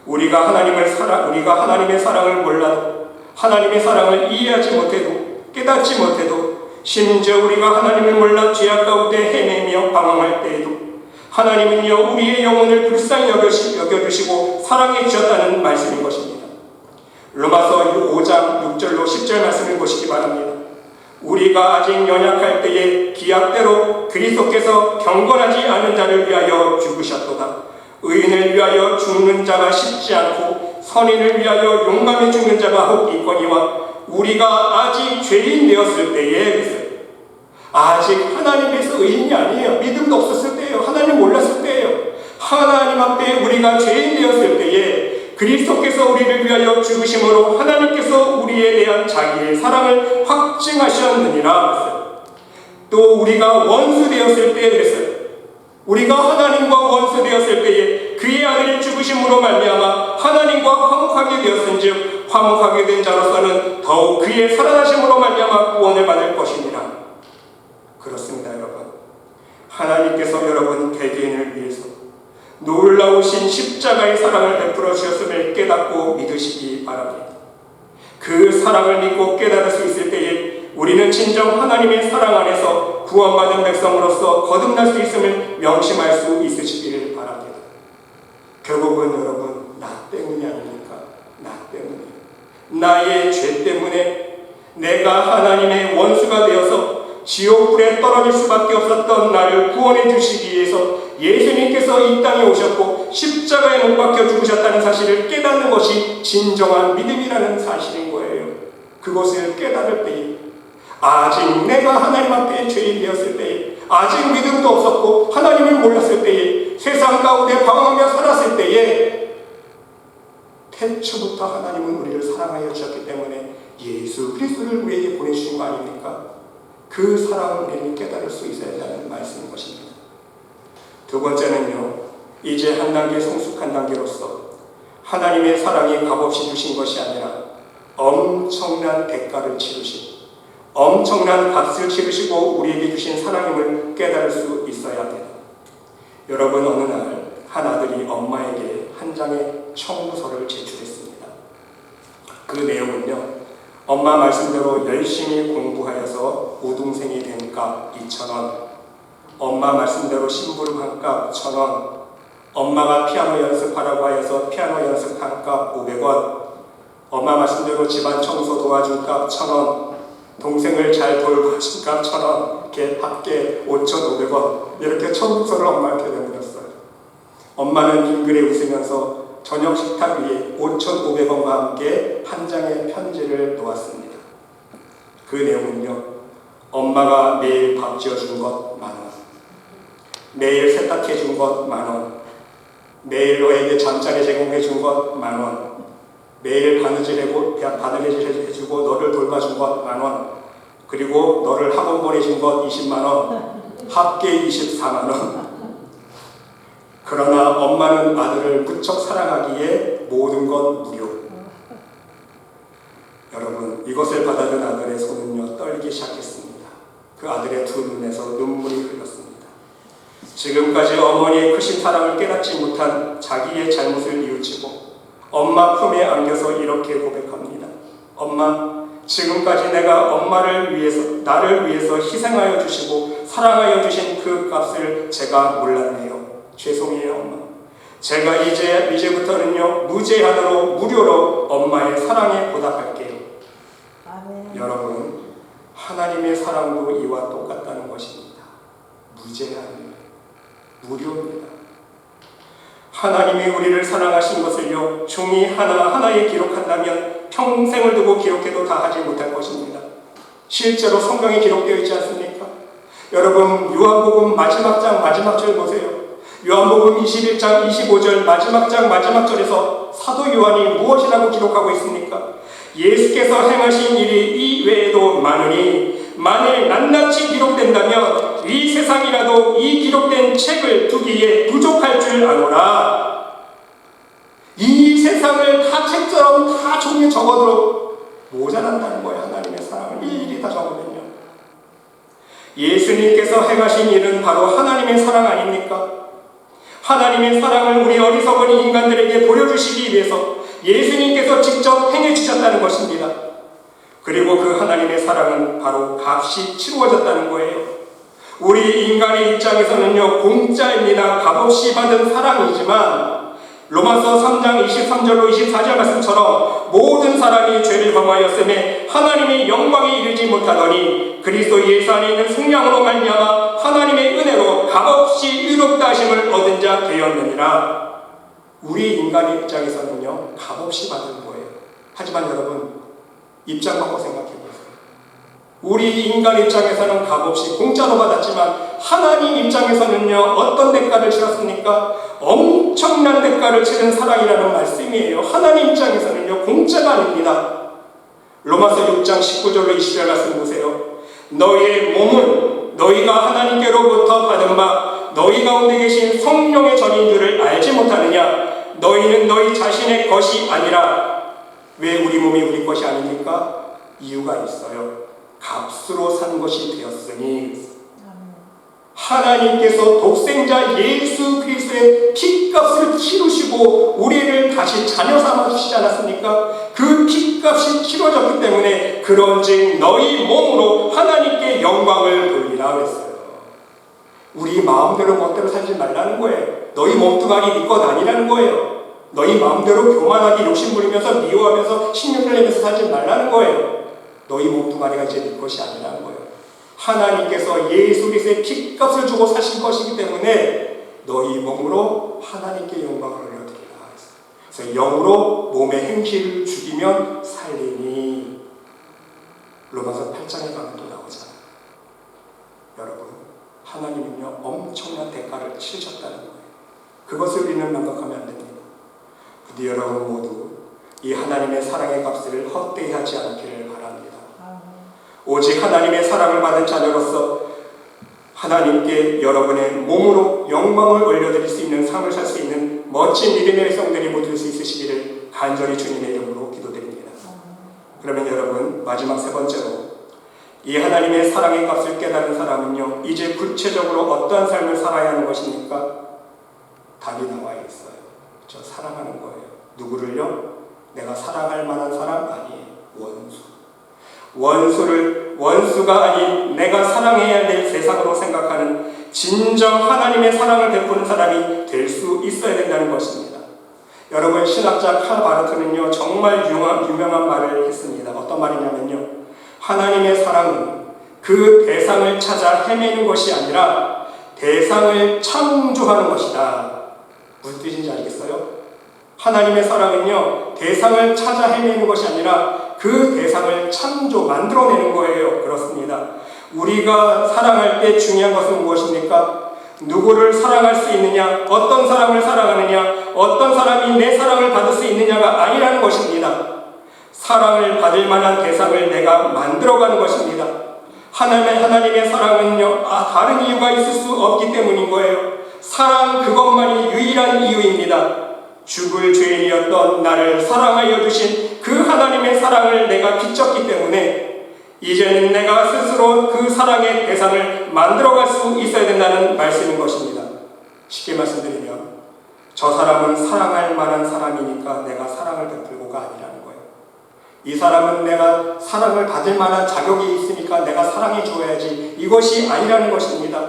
[SPEAKER 1] 우리가 하나님의 사랑을 몰라도, 하나님의 사랑을 이해하지 못해도, 깨닫지 못해도, 심지어 우리가 하나님을 몰라 죄악 가운데 헤매며 방황할 때에도 하나님은요, 우리의 영혼을 불쌍히 여겨주시고 사랑해 주셨다는 말씀인 것입니다. 로마서 5장 6절로 10절 말씀을 보시기 바랍니다. 우리가 아직 연약할 때에 기약대로 그리스도께서 경건하지 않은 자를 위하여 죽으셨도다. 의인을 위하여 죽는 자가 쉽지 않고 선인을 위하여 용감히 죽는 자가 혹 있거니와, 우리가 아직 죄인 되었을 때에, 아직 하나님께서 의인이 아니에요. 믿음도 없었을 때예요. 하나님 몰랐을 때예요. 하나님 앞에 우리가 죄인 되었을 때에 그리스도께서 우리를 위하여 죽으심으로 하나님께서 우리에 대한 자기의 사랑을 확증하셨느니라. 또 우리가 원수 되었을 때에 그랬어요. 우리가 하나님과 원수 되었을 때에 그의 아들이 죽으심으로 말미암아 하나님과 화목하게 되었은즉 화목하게 된 자로서는 더욱 그의 살아나심으로 말미암아 구원을 받을 것이니라. 그렇습니다, 여러분. 하나님께서 여러분 개개인을 위해서 놀라우신 십자가의 사랑을 베풀어 주셨음을 깨닫고 믿으시기 바랍니다. 그 사랑을 믿고 깨달을 수 있을 때에 우리는 진정 하나님의 사랑 안에서 구원받은 백성으로서 거듭날 수 있음을 명심할 수 있으시기를 바랍니다. 결국은 여러분 나 때문이 아닙니까? 나 때문에, 나의 죄 때문에 내가 하나님의 원수가 되어서 지옥불에 떨어질 수밖에 없었던 나를 구원해 주시기 위해서 예수님께서 이 땅에 오셨고 십자가에 못 박혀 죽으셨다는 사실을 깨닫는 것이 진정한 믿음이라는 사실인 거예요. 그것을 깨달을 때에, 아직 내가 하나님 앞에 죄인 되었을 때에, 아직 믿음도 없었고 하나님을 몰랐을 때에, 세상 가운데 방황하며 살았을 때에, 태초부터 하나님은 우리를 사랑하여 주셨기 때문에 예수 그리스도를 우리에게 보내주신 거 아닙니까? 그 사랑을 우리는 깨달을 수 있어야 한다는 말씀인 것입니다. 두 번째는요, 이제 한 단계 성숙한 단계로서 하나님의 사랑이 값없이 주신 것이 아니라 엄청난 대가를 치르시고 엄청난 값을 치르시고 우리에게 주신 사랑임을 깨달을 수 있어야 합니다. 여러분, 어느 날 한 아들이 엄마에게 한 장의 청구서를 제출했습니다. 그 내용은요, 엄마 말씀대로 열심히 공부하여서 우등생이 된 값 2,000원, 엄마 말씀대로 심부름한 값 1,000원, 엄마가 피아노 연습하라고 하여서 피아노 연습한 값 500원, 엄마 말씀대로 집안 청소 도와준 값 1,000원, 동생을 잘 돌봐준 값 1,000원, 이렇게 합계 5,500원, 이렇게 청구서를 엄마한테 내밀었어요. 엄마는 빙그레 웃으면서 저녁 식탁 위에 5,500원과 함께 한 장의 편지를 놓았습니다. 그 내용은요, 엄마가 매일 밥 지어준 것 10,000원, 매일 세탁해준 것 10,000원, 매일 너에게 잠자리 제공해준 것 10,000원, 매일 바느질 해주고 너를 돌봐준 것 10,000원, 그리고 너를 학원 보내준 것 200,000원, 합계 240,000원. 그러나 엄마는 아들을 무척 사랑하기에 모든 것 무료. 여러분, 이것을 받아든 아들의 손은요, 떨기 시작했습니다. 그 아들의 두 눈에서 눈물이 흘렀습니다. 지금까지 어머니의 크신 사랑을 깨닫지 못한 자기의 잘못을 뉘우치고 엄마 품에 안겨서 이렇게 고백합니다. 엄마, 지금까지 내가 나를 위해서 희생하여 주시고 사랑하여 주신 그 값을 제가 몰랐네요. 죄송해요, 엄마. 제가 이제부터는요, 무제한으로 무료로 엄마의 사랑에 보답할게요.
[SPEAKER 3] 아멘.
[SPEAKER 1] 여러분, 하나님의 사랑도 이와 똑같다는 것입니다. 무제한, 무료입니다. 하나님이 우리를 사랑하신 것을요, 종이 하나하나에 기록한다면 평생을 두고 기록해도 다 하지 못할 것입니다. 실제로 성경에 기록되어 있지 않습니까? 여러분, 요한복음 마지막 장 마지막 절 보세요. 요한복음 21장 25절 마지막 장 마지막 절에서 사도 요한이 무엇이라고 기록하고 있습니까? 예수께서 행하신 일이 이 외에도 많으니 만일 낱낱이 기록된다면 이 세상이라도 이 기록된 책을 두기에 부족할 줄 아노라. 이 세상을 다 책처럼 다 종이에 적어도 모자란다는 거예요. 하나님의 사랑을 일일이 다 적으면요. 예수님께서 행하신 일은 바로 하나님의 사랑 아닙니까? 하나님의 사랑을 우리 어리석은 인간들에게 보여주시기 위해서 예수님께서 직접 행해 주셨다는 것입니다. 그리고 그 하나님의 사랑은 바로 값이 치루어졌다는 거예요. 우리 인간의 입장에서는요, 공짜입니다. 값없이 받은 사랑이지만 로마서 3장 23절로 24절 말씀처럼 모든 사람이 죄를 범하였음에 하나님의 영광에 이르지 못하더니 그리스도 예수 안에 있는 성령으로 말미암아 하나님의 은혜로 값없이 의롭다 하심을 얻은 자 되었느니라. 우리 인간의 입장에서는요, 값없이 받은 거예요. 하지만 여러분, 입장 바꿔 생각해 보세요. 우리 인간 입장에서는 값없이 공짜로 받았지만 하나님 입장에서는요, 어떤 대가를 치렀습니까? 엄청난 대가를 치른 사랑이라는 말씀이에요. 하나님 입장에서는요, 공짜가 아닙니다. 로마서 6장 19절로 20절 말씀 보세요. 너희의 몸은 너희가 하나님께로부터 받은 바 너희 가운데 계신 성령의 전인 줄을 알지 못하느냐? 너희는 너희 자신의 것이 아니라. 왜 우리 몸이 우리 것이 아닙니까? 이유가 있어요. 값으로 산 것이 되었으니. 하나님께서 독생자 예수 그리스도의 피값을 치르시고 우리를 다시 자녀 삼아 주시지 않았습니까? 그 피값이 치러졌기 때문에 그런즉 너희 몸으로 하나님께 영광을 돌리라 그랬어요. 우리 마음대로 멋대로 살지 말라는 거예요. 너희 몸뚱아리 네 것 아니라는 거예요. 너희 마음대로 교만하게 욕심부리면서 미워하면서 신경을 내면서 살지 말라는 거예요. 너희 몸뚱아리가 이제 네 것이 아니라는 거예요. 하나님께서 예수 그리스도의 피값을 주고 사신 것이기 때문에 너희 몸으로 하나님께 영광을 올려드리라. 그래서 영으로 몸의 행실을 죽이면 살리니. 로마서 8장에 가면 또 나오잖아요. 여러분, 하나님은요 엄청난 대가를 치르셨다는 거예요. 그것을 우리는 망각하면 안 됩니다. 부디 여러분 모두 이 하나님의 사랑의 값을 헛되이 하지 않기를 바랍니다. 오직 하나님의 사랑을 받은 자녀로서 하나님께 여러분의 몸으로 영광을 올려드릴 수 있는 삶을 살 수 있는 멋진 믿음의 백성들이 모두 될 수 있으시기를 간절히 주님의 이름으로 기도드립니다. 그러면 여러분, 마지막 세 번째로 이 하나님의 사랑의 값을 깨달은 사람은요 이제 구체적으로 어떠한 삶을 살아야 하는 것입니까? 답이 나와 있어요. 저 사랑하는 거예요. 누구를요? 내가 사랑할 만한 사람 아니에요. 원수가 아닌 내가 사랑해야 될 세상으로 생각하는 진정 하나님의 사랑을 베푸는 사람이 될 수 있어야 된다는 것입니다. 여러분, 신학자 칼 바르트는요 정말 유명한 말을 했습니다. 어떤 말이냐면요, 하나님의 사랑은 그 대상을 찾아 헤매는 것이 아니라 대상을 창조하는 것이다. 무슨 뜻인지 알겠어요? 하나님의 사랑은요 대상을 찾아 헤매는 것이 아니라 그 대상을 만들어내는 거예요. 그렇습니다. 우리가 사랑할 때 중요한 것은 무엇입니까? 누구를 사랑할 수 있느냐, 어떤 사람을 사랑하느냐, 어떤 사람이 내 사랑을 받을 수 있느냐가 아니라는 것입니다. 사랑을 받을 만한 대상을 내가 만들어가는 것입니다. 하나님의 사랑은요 다른 이유가 있을 수 없기 때문인 거예요. 사랑 그것만이 유일한 이유입니다. 죽을 죄인이었던 나를 사랑하여 주신 그 하나님의 사랑을 내가 비쳤기 때문에 이제는 내가 스스로 그 사랑의 대상을 만들어갈 수 있어야 된다는 말씀인 것입니다. 쉽게 말씀드리면 저 사람은 사랑할 만한 사람이니까 내가 사랑을 베풀고가 아니라는 거예요. 이 사람은 내가 사랑을 받을 만한 자격이 있으니까 내가 사랑해 줘야지, 이것이 아니라는 것입니다.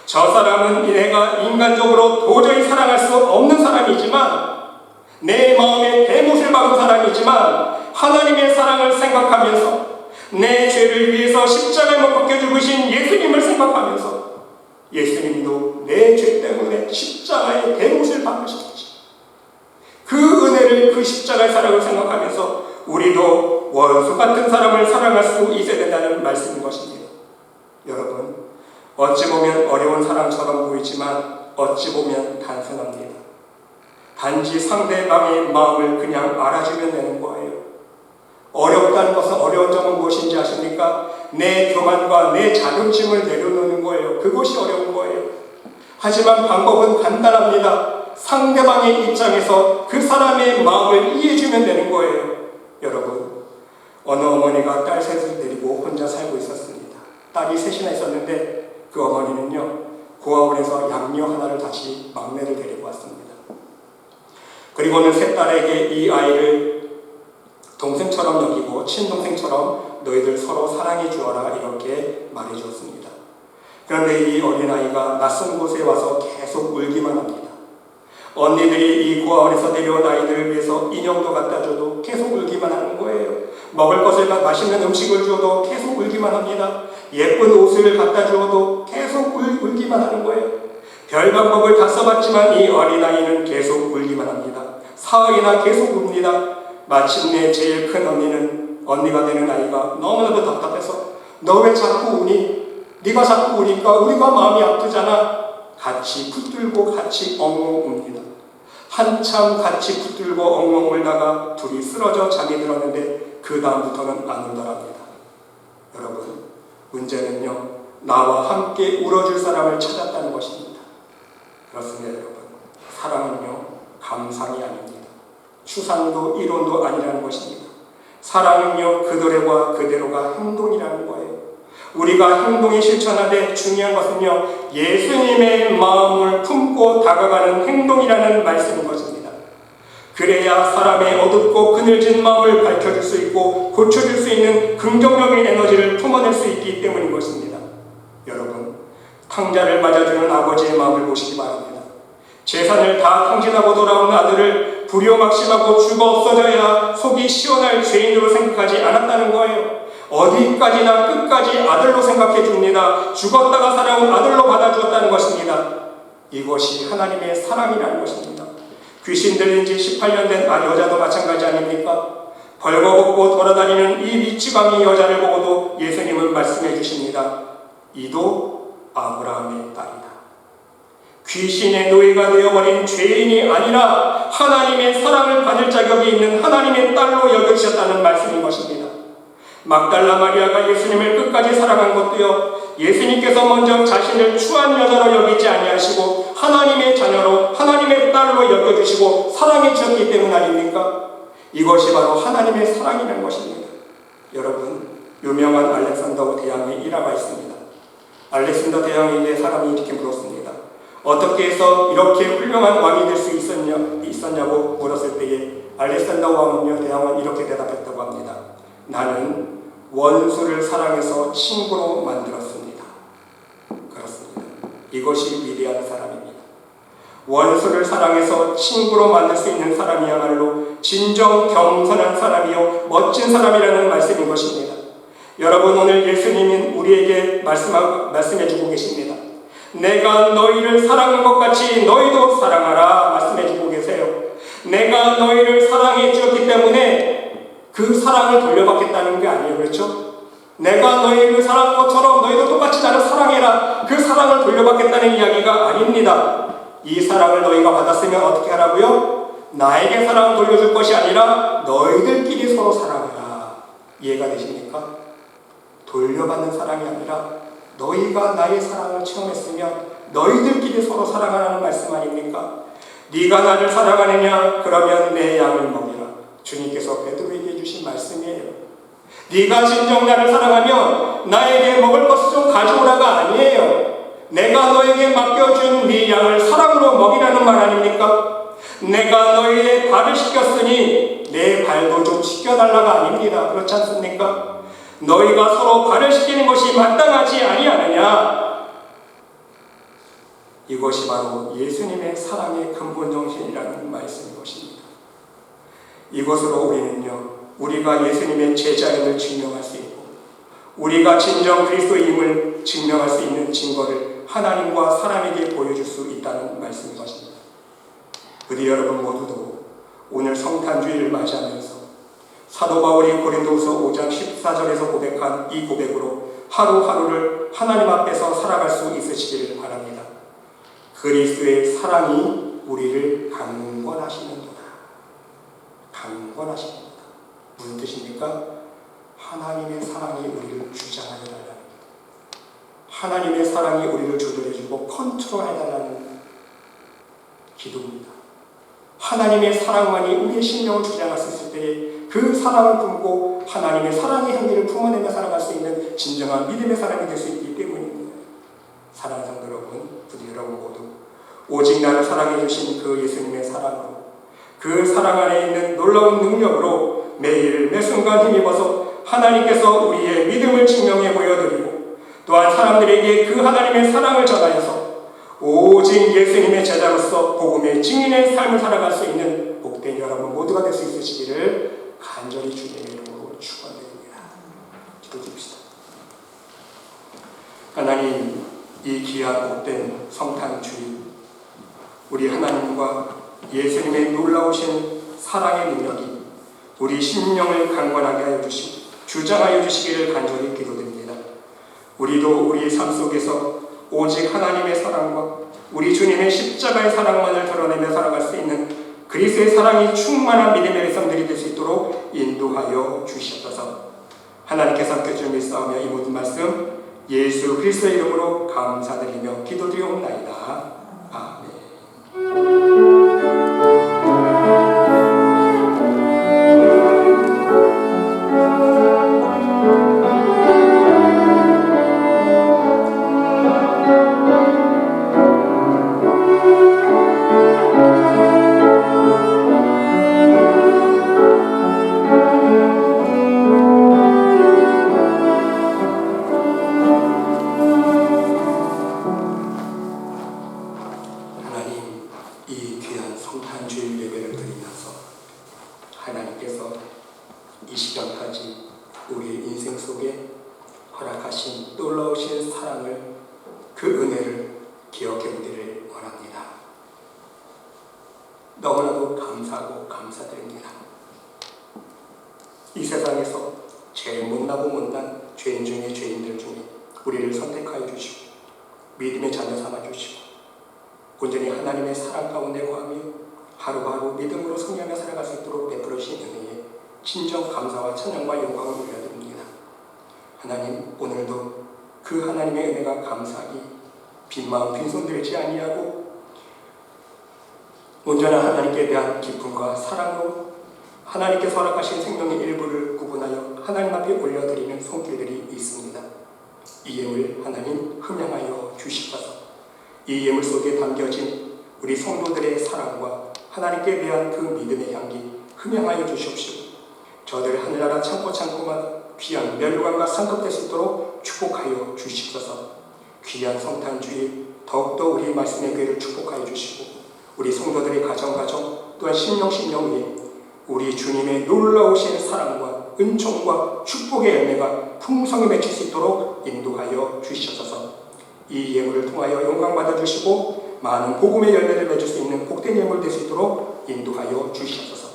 [SPEAKER 1] 저 사람은 내가 인간적으로 도저히 사랑할 수 없는 사람이지만, 내 마음에 대못을 박은 사람이지만 하나님의 사랑을 생각하면서 내 죄를 위해서 십자가에 못 박혀 죽으신 예수님을 생각하면서 예수님도 내 죄 때문에 십자가에 대못을 박으셨지. 그 은혜를, 그 십자가의 사랑을 생각하면서 우리도 원수 같은 사람을 사랑할 수 있어야 된다는 말씀인 것입니다. 여러분, 어찌 보면 어려운 사랑처럼 보이지만 어찌 보면 단순합니다. 단지 상대방의 마음을 그냥 알아주면 되는 거예요. 어렵다는 것은, 어려운 점은 무엇인지 아십니까? 내 교만과 내 자존심을 내려놓는 거예요. 그것이 어려운 거예요. 하지만 방법은 간단합니다. 상대방의 입장에서 그 사람의 마음을 이해해주면 되는 거예요. 여러분, 어느 어머니가 딸 셋을 데리고 혼자 살고 있었습니다. 딸이 셋이나 있었는데 그 어머니는요 고아원에서 양녀 하나를 다시 막내를 데리고 왔습니다. 그리고는 세 딸에게 이 아이를 동생처럼 여기고 친동생처럼 너희들 서로 사랑해 주어라, 이렇게 말해 주었습니다. 그런데 이 어린아이가 낯선 곳에 와서 계속 울기만 합니다. 언니들이 이 고아원에서 내려온 아이들을 위해서 인형도 갖다 줘도 계속 울기만 하는 거예요. 먹을 것을, 맛있는 음식을 줘도 계속 울기만 합니다. 예쁜 옷을 갖다 주어도 계속 울기만 하는 거예요. 별 방법을 다 써봤지만 이 어린아이는 계속 울기만 합니다. 사흘이나 계속 웁니다. 마침내 제일 큰 언니가 되는 아이가 너무나도 답답해서 너 왜 자꾸 우니? 네가 자꾸 우니까 우리가 마음이 아프잖아. 같이 붙들고 같이 엉엉 웁니다. 한참 같이 붙들고 엉엉 울다가 둘이 쓰러져 잠이 들었는데 그 다음부터는 안 울더랍니다. 여러분, 문제는요 나와 함께 울어줄 사람을 찾았다는 것입니다. 그렇습니다. 여러분, 사랑은요 감상이 아닙니다. 추상도 이론도 아니라는 것입니다. 사랑은요 그대로가 행동이라는 거예요. 우리가 행동에 실천하되 중요한 것은요 예수님의 마음을 품고 다가가는 행동이라는 말씀인 것입니다. 그래야 사람의 어둡고 그늘진 마음을 밝혀줄 수 있고 고쳐줄 수 있는 긍정적인 에너지를 품어낼 수 있기 때문인 것입니다. 여러분, 탕자를 맞아주는 아버지의 마음을 보시기 바랍니다. 재산을 다 탕진하고 돌아온 아들을 불효막심하고 죽어 없어져야 속이 시원할 죄인으로 생각하지 않았다는 거예요. 어디까지나 끝까지 아들로 생각해 줍니다. 죽었다가 살아온 아들로 받아주었다는 것입니다. 이것이 하나님의 사랑이라는 것입니다. 귀신 들린 지 18년 된 여자도 마찬가지 아닙니까? 벌거벗고 돌아다니는 이 미치광이 여자를 보고도 예수님은 말씀해 주십니다. 이도 아브라함의 딸이다. 귀신의 노예가 되어버린 죄인이 아니라 하나님의 사랑을 받을 자격이 있는 하나님의 딸로 여겨주셨다는 말씀인 것입니다. 막달라 마리아가 예수님을 끝까지 사랑한 것도요, 예수님께서 먼저 자신을 추한 여자로 여기지 아니하시고 하나님의 자녀로 하나님의 딸로 여겨주시고 사랑해 주셨기 때문 아닙니까? 이것이 바로 하나님의 사랑이라는 것입니다. 여러분, 유명한 알렉산더 대왕의 일화가 있습니다. 알렉산더 대왕에게 사람이 이렇게 물었습니다. 어떻게 해서 이렇게 훌륭한 왕이 될 수 있었냐고 물었을 때에 알렉산더 왕은요, 대왕은 이렇게 대답했다고 합니다. 나는 원수를 사랑해서 친구로 만들었습니다. 그렇습니다. 이것이 위대한 사람입니다. 원수를 사랑해서 친구로 만들 수 있는 사람이야말로 진정 겸손한 사람이요 멋진 사람이라는 말씀인 것입니다. 여러분, 오늘 예수님은 우리에게 말씀해주고 계십니다. 내가 너희를 사랑한 것 같이 너희도 사랑하라 말씀해주고 계세요. 내가 너희를 사랑해 주었기 때문에 그 사랑을 돌려받겠다는 게 아니에요. 그렇죠? 내가 너희를 사랑한 것처럼 너희도 똑같이 나를 사랑해라. 그 사랑을 돌려받겠다는 이야기가 아닙니다. 이 사랑을 너희가 받았으면 어떻게 하라고요? 나에게 사랑을 돌려줄 것이 아니라 너희들끼리 서로 사랑해라. 이해가 되십니까? 돌려받는 사랑이 아니라 너희가 나의 사랑을 체험했으면 너희들끼리 서로 사랑하라는 말씀 아닙니까? 네가 나를 사랑하느냐? 그러면 내 양을 먹이라. 주님께서 베드로에게 해주신 말씀이에요. 네가 진정 나를 사랑하면 나에게 먹을 것을 좀 가져오라가 아니에요. 내가 너에게 맡겨준 네 양을 사랑으로 먹이라는 말 아닙니까? 내가 너희의 발을 씻겼으니 내 발도 좀 씻겨달라가 아닙니다. 그렇지 않습니까? 너희가 서로 발을 씻기는 것이 마땅하지 아니하느냐? 이것이 바로 예수님의 사랑의 근본 정신이라는 말씀인 것입니다. 이것으로 우리는요, 우리가 예수님의 제자임을 증명할 수 있고 우리가 진정 그리스도임을 증명할 수 있는 증거를 하나님과 사람에게 보여줄 수 있다는 말씀인 것입니다. 우리 여러분 모두도 오늘 성탄주의를 맞이하면서 사도 바울이 고린도후서 5장 14절에서 고백한 이 고백으로 하루하루를 하나님 앞에서 살아갈 수 있으시기를 바랍니다. 그리스도의 사랑이 우리를 강권하시는도다. 강권하십니다. 무슨 뜻입니까? 하나님의 사랑이 우리를 주장하여 달라는 것. 하나님의 사랑이 우리를 조절해주고 컨트롤해달라는 기도입니다. 하나님의 사랑만이 우리의 신령을 주장할 수 있을 때에 그 사랑을 품고 하나님의 사랑의 향기를 품어내며 살아갈 수 있는 진정한 믿음의 사람이 될 수 있기 때문입니다. 사랑하는 성도 여러분, 부디 여러분 모두 오직 나를 사랑해 주신 그 예수님의 사랑으로, 그 사랑 안에 있는 놀라운 능력으로 매일 매순간 힘입어서 하나님께서 우리의 믿음을 증명해 보여드리고 또한 사람들에게 그 하나님의 사랑을 전하여서 오직 예수님의 제자로서 복음의 증인의 삶을 살아갈 수 있는 복된 여러분 모두가 될 수 있으시기를 간절히 주님의 이름으로 축원드립니다. 기도드립시다. 하나님, 이 귀한 복된 성탄주일, 우리 하나님과 예수님의 놀라우신 사랑의 능력이 우리 심령을 강건하게 하여 주시고 주장하여 주시기를 간절히 기도드립니다. 우리도 우리 삶 속에서 오직 하나님의 사랑과 우리 주님의 십자가의 사랑만을 드러내며 살아갈 수 있는 그리스도의 사랑이 충만한 믿음의 백성들이 될 수 있도록 인도하여 주시옵소서. 하나님께서 함께 주님을 싸우며 이 모든 말씀 예수 그리스도의 이름으로 감사드리며 기도드리옵나이다. 아멘. 놀라우신 사랑을, 그 은혜를 기억해 보기를 원합니다. 너무나도 감사하고 감사드립니다. 이 세상에서 제일 못나고 못난 죄인 중에 죄인들 중에 우리를 선택하여 주시고 믿음의 자녀 삼아 주시고 온전히 하나님의 사랑 가운데 거하며 하루하루 믿음으로 승리하며 살아갈 수 있도록 베풀어 주신 은혜에 진정 감사와 찬양과 영광을 올려드립니다. 하나님, 오늘도 그 하나님의 은혜가 감사하기 빈마음 빈손 들지 아니하고 온전한 하나님께 대한 기쁨과 사랑으로 하나님께서 허락하신 생명의 일부를 구분하여 하나님 앞에 올려드리는 손길들이 있습니다. 이 예물 하나님 흠양하여 주시옵소서. 이 예물 속에 담겨진 우리 성도들의 사랑과 하나님께 대한 그 믿음의 향기 흠양하여 주시옵시고 저들 하늘나라 창고마다 귀한 멸관과 상급될 수 있도록 축복하여 주시옵소서. 귀한 성탄주일 더욱더 우리 말씀의 교회를 축복하여 주시고 우리 성도들의 가정 또한 심령 위에 우리 주님의 놀라우신 사랑과 은총과 축복의 열매가 풍성히 맺힐 수 있도록 인도하여 주시옵소서. 이 예물을 통하여 영광 받아주시고 많은 복음의 열매를 맺을 수 있는 복된 예물 될 수 있도록 인도하여 주시옵소서.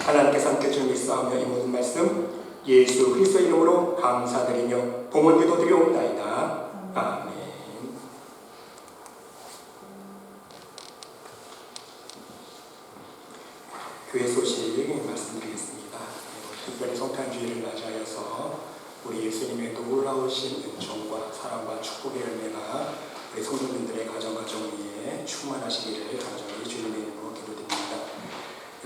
[SPEAKER 1] 하나님께서 함께 주님 믿사하며 이 모든 말씀 예수 그리스도의 이름으로 감사드리며 봉헌 기도드리옵나이다. 아멘. 교회 소식 말씀드리겠습니다. 특별히 성탄주의를 맞이하여서 우리 예수님의 놀라우신 은총과 사랑과 축복의 열매가 우리 성도님들의 가정 위에 충만하시기를 간절히 주님의 이름으로 기도드립니다.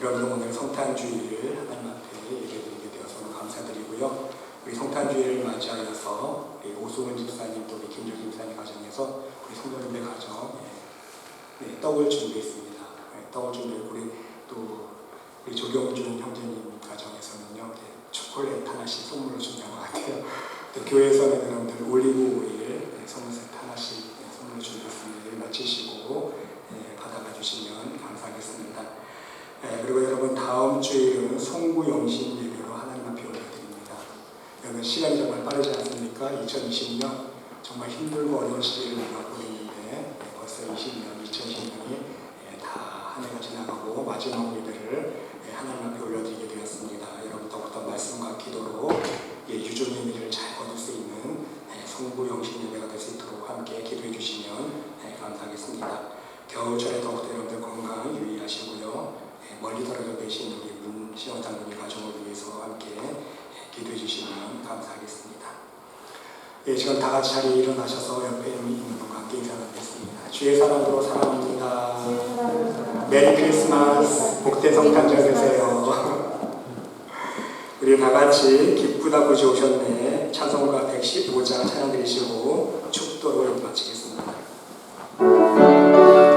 [SPEAKER 1] 여러분, 오늘 성탄주의를 하나님 앞에 예배드리게 되어서 너무 감사드리고요. 우리 성탄주의를 맞이하여서 우리 오수근 집사님 또 우리 김조기 집사님 가정에서 우리 성도님들 가정에 떡을 준비했습니다. 떡을 준비했고 우리 조경준 형제님 가정에서는요, 초콜릿 하나씩 선물로 준비한 것 같아요. 또 교회에서는 여러분들 올리브 오일 선물 세트 하나씩 선물로 준비했습니다. 마치시고 받아가 주시면 감사하겠습니다. 그리고 여러분, 다음 주일은 송구영신 예배로 하나님 앞에 올려드립니다. 여러분, 시간이 정말 빠르지 않습니까? 2020년 정말 힘들고 어려운 시기를 우리가 보냈는데 벌써 2020년이 다 한 해가 지나가고 마지막 예배를 하나님 앞에 올려드리게 되었습니다. 여러분, 더욱더 말씀과 기도로 유존 예배를 잘 거둘 수 있는 송구영신 예배가 될 수 있도록 함께 기도해 주시면 감사하겠습니다. 겨울철에 더욱더 여러분들 건강 유의하시고요. 멀리 떨어져 계신 우리 문시영 장로님 가정을 위해서 함께 기도해 주시면 감사하겠습니다. 지금 다 같이 자리에 일어나셔서 옆에 있는 분과 함께 인사 나누겠습니다. 주의 사랑으로 사랑합니다. 메리 크리스마스, 복된 성탄절 되세요. 우리 다 같이 기쁘다 구주 오셨네 찬송가 115장 찬양 드리시고 축도로 마치겠습니다.
[SPEAKER 3] 찬양하여라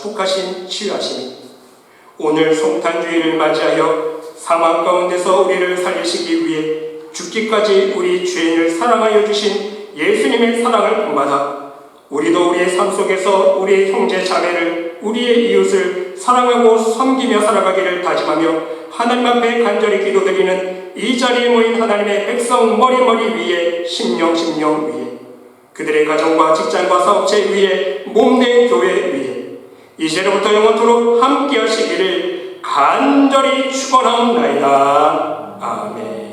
[SPEAKER 1] 축복하신 치유하심이 오늘 성탄주의를 맞이하여 사망 가운데서 우리를 살리시기 위해 죽기까지 우리 죄인을 사랑하여 주신 예수님의 사랑을 본받아 우리도 우리의 삶 속에서 우리의 형제 자매를 우리의 이웃을 사랑하고 섬기며 살아가기를 다짐하며 하나님 앞에 간절히 기도드리는 이 자리에 모인 하나님의 백성 머리머리 위에 심령 위에 그들의 가정과 직장과 사업체 위에 몸된 교회 위에 이제로부터 영원토록 함께 하시기를 간절히 축원하옵나이다. 아멘.